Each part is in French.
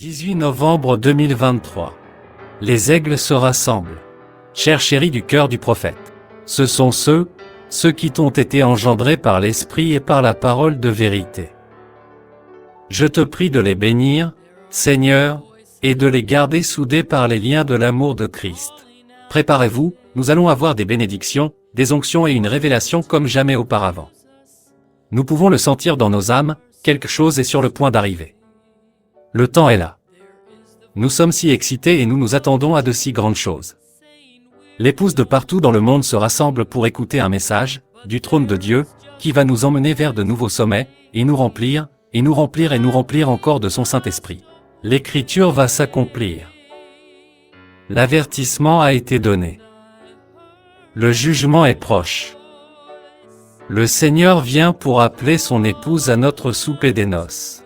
18 novembre 2023. Les aigles se rassemblent. Chers chéris du cœur du prophète, ce sont ceux qui t'ont été engendrés par l'Esprit et par la parole de vérité. Je te prie de les bénir, Seigneur, et de les garder soudés par les liens de l'amour de Christ. Préparez-vous, nous allons avoir des bénédictions, des onctions et une révélation comme jamais auparavant. Nous pouvons le sentir dans nos âmes, quelque chose est sur le point d'arriver. Le temps est là. Nous sommes si excités et nous nous attendons à de si grandes choses. L'épouse de partout dans le monde se rassemble pour écouter un message, du trône de Dieu, qui va nous emmener vers de nouveaux sommets, et nous remplir encore de son Saint-Esprit. L'écriture va s'accomplir. L'avertissement a été donné. Le jugement est proche. Le Seigneur vient pour appeler son épouse à notre souper des noces.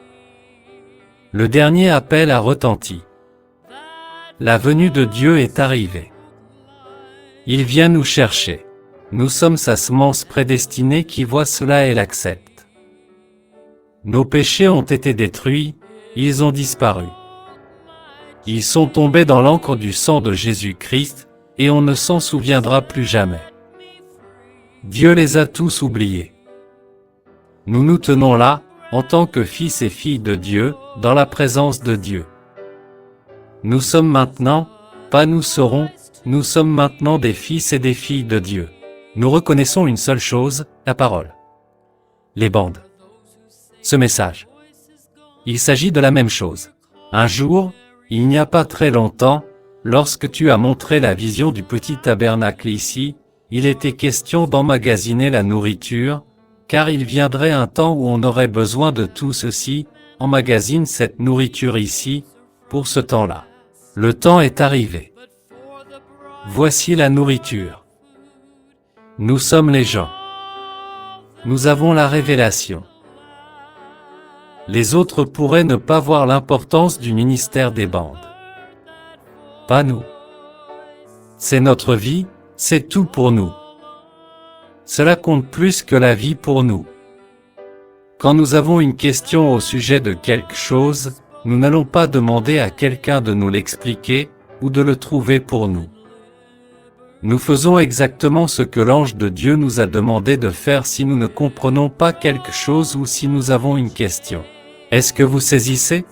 Le dernier appel a retenti. La venue de Dieu est arrivée. Il vient nous chercher. Nous sommes sa semence prédestinée qui voit cela et l'accepte. Nos péchés ont été détruits, ils ont disparu. Ils sont tombés dans l'encre du sang de Jésus-Christ, et on ne s'en souviendra plus jamais. Dieu les a tous oubliés. Nous nous tenons là, en tant que fils et filles de Dieu, dans la présence de Dieu. Nous sommes maintenant, pas nous serons, nous sommes maintenant des fils et des filles de Dieu. Nous reconnaissons une seule chose, la parole. Les bandes. Ce message. Il s'agit de la même chose. Un jour, il n'y a pas très longtemps, lorsque tu as montré la vision du petit tabernacle ici, il était question d'emmagasiner la nourriture, car il viendrait un temps où on aurait besoin de tout ceci, emmagasine cette nourriture ici, pour ce temps-là. Le temps est arrivé. Voici la nourriture. Nous sommes les gens. Nous avons la révélation. Les autres pourraient ne pas voir l'importance du ministère des bandes. Pas nous. C'est notre vie, c'est tout pour nous. Cela compte plus que la vie pour nous. Quand nous avons une question au sujet de quelque chose, nous n'allons pas demander à quelqu'un de nous l'expliquer, ou de le trouver pour nous. Nous faisons exactement ce que l'ange de Dieu nous a demandé de faire si nous ne comprenons pas quelque chose ou si nous avons une question. Est-ce que vous saisissez?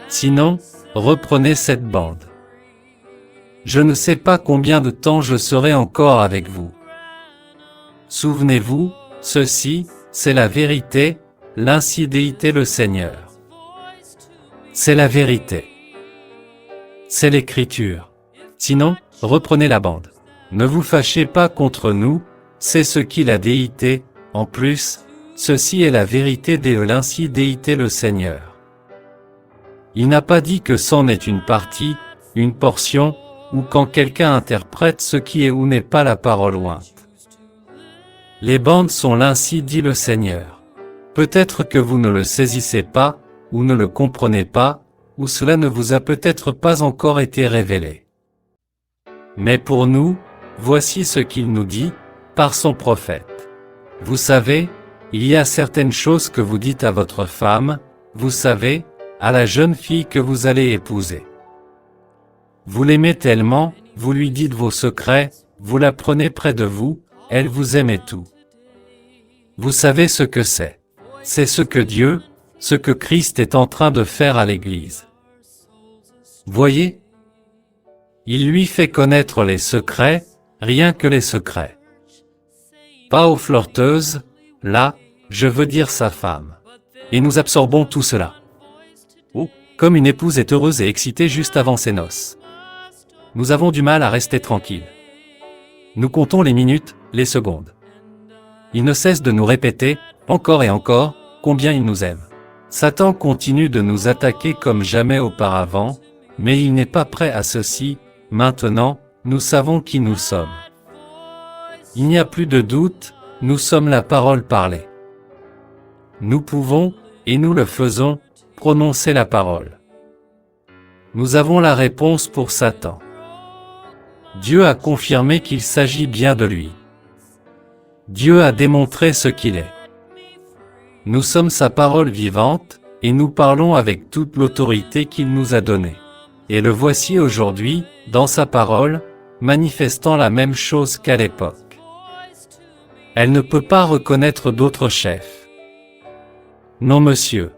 Sinon, reprenez cette bande. Je ne sais pas combien de temps je serai encore avec vous. Souvenez-vous, ceci, c'est la vérité, l'ainsi dit le Seigneur. C'est la vérité. C'est l'écriture. Sinon, reprenez la bande. Ne vous fâchez pas contre nous, c'est ce qu'il a déité, en plus, ceci est la vérité de l'ainsi dit le Seigneur. Il n'a pas dit que c'en est une partie, une portion, ou quand quelqu'un interprète ce qui est ou n'est pas la parole ointe. Les bandes sont l'ainsi dit le Seigneur. Peut-être que vous ne le saisissez pas, ou ne le comprenez pas, ou cela ne vous a peut-être pas encore été révélé. Mais pour nous, voici ce qu'il nous dit, par son prophète. Vous savez, il y a certaines choses que vous dites à votre femme, vous savez, à la jeune fille que vous allez épouser. Vous l'aimez tellement, vous lui dites vos secrets, vous la prenez près de vous, elle vous aime et tout. Vous savez ce que c'est. C'est ce que Dieu, ce que Christ est en train de faire à l'Église. Voyez? Il lui fait connaître les secrets, rien que les secrets. Pas aux flirteuses, là, je veux dire sa femme. Et nous absorbons tout cela. Oh, comme une épouse est heureuse et excitée juste avant ses noces. Nous avons du mal à rester tranquilles. Nous comptons les minutes, les secondes. Il ne cesse de nous répéter, encore et encore, combien il nous aime. Satan continue de nous attaquer comme jamais auparavant, mais il n'est pas prêt à ceci. Maintenant, nous savons qui nous sommes. Il n'y a plus de doute, nous sommes la parole parlée. Nous pouvons, et nous le faisons, prononcer la parole. Nous avons la réponse pour Satan. Dieu a confirmé qu'il s'agit bien de lui. Dieu a démontré ce qu'il est. Nous sommes sa parole vivante, et nous parlons avec toute l'autorité qu'il nous a donnée. Et le voici aujourd'hui, dans sa parole, manifestant la même chose qu'à l'époque. Elle ne peut pas reconnaître d'autre chef. Non, monsieur.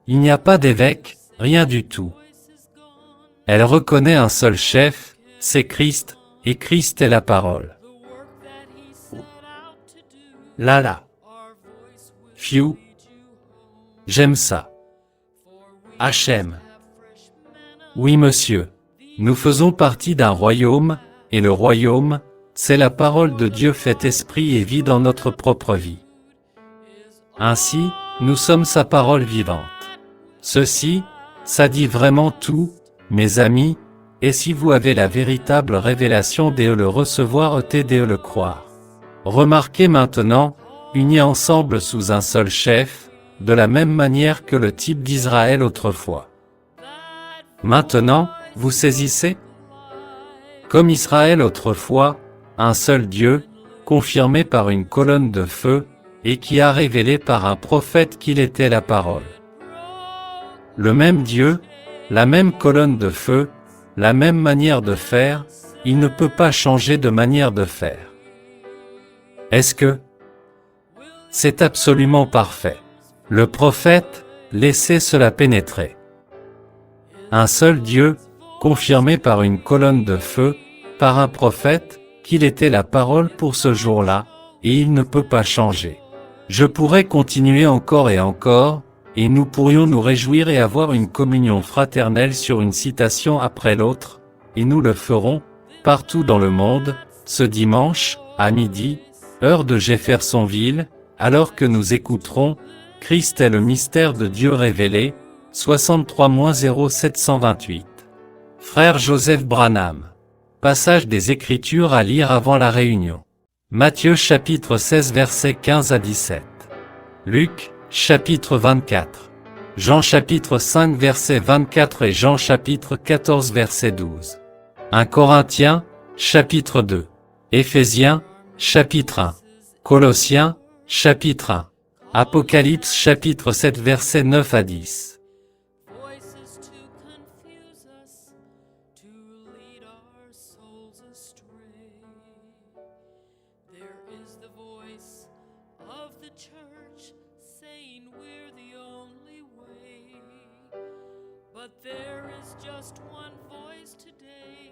Il n'y a pas d'évêque, rien du tout. Elle reconnaît un seul chef, c'est Christ, et Christ est la parole. Là. Phew. J'aime ça. Hachem. Oui, monsieur. Nous faisons partie d'un royaume, et le royaume, c'est la parole de Dieu faite esprit et vie dans notre propre vie. Ainsi, nous sommes sa parole vivante. Ceci, ça dit vraiment tout, mes amis, et si vous avez la véritable révélation de le recevoir et de le croire. Remarquez maintenant, unis ensemble sous un seul chef, de la même manière que le type d'Israël autrefois. Maintenant, vous saisissez? Comme Israël autrefois, un seul Dieu, confirmé par une colonne de feu, et qui a révélé par un prophète qu'il était la parole. Le même Dieu, la même colonne de feu, la même manière de faire, il ne peut pas changer de manière de faire. Est-ce que c'est absolument parfait? Le prophète, laissez cela pénétrer. Un seul Dieu, confirmé par une colonne de feu, par un prophète, qu'il était la parole pour ce jour-là, et il ne peut pas changer. Je pourrais continuer encore et encore, et nous pourrions nous réjouir et avoir une communion fraternelle sur une citation après l'autre, et nous le ferons, partout dans le monde, ce dimanche, à midi, heure de Jeffersonville, alors que nous écouterons « Christ est le mystère de Dieu révélé », 63-0728. Frère Joseph Branham. Passage des Écritures à lire avant la réunion. Matthieu chapitre 16 versets 15 à 17. Luc, chapitre 24. Jean chapitre 5 verset 24 et Jean chapitre 14 verset 12. 1 Corinthiens, chapitre 2. Éphésiens, chapitre 1. Colossiens, chapitre 1. Apocalypse chapitre 7 verset 9 à 10. Voices to confuse us, to lead our souls astray. There is the voice of the church saying we're the only way. But there is just one voice today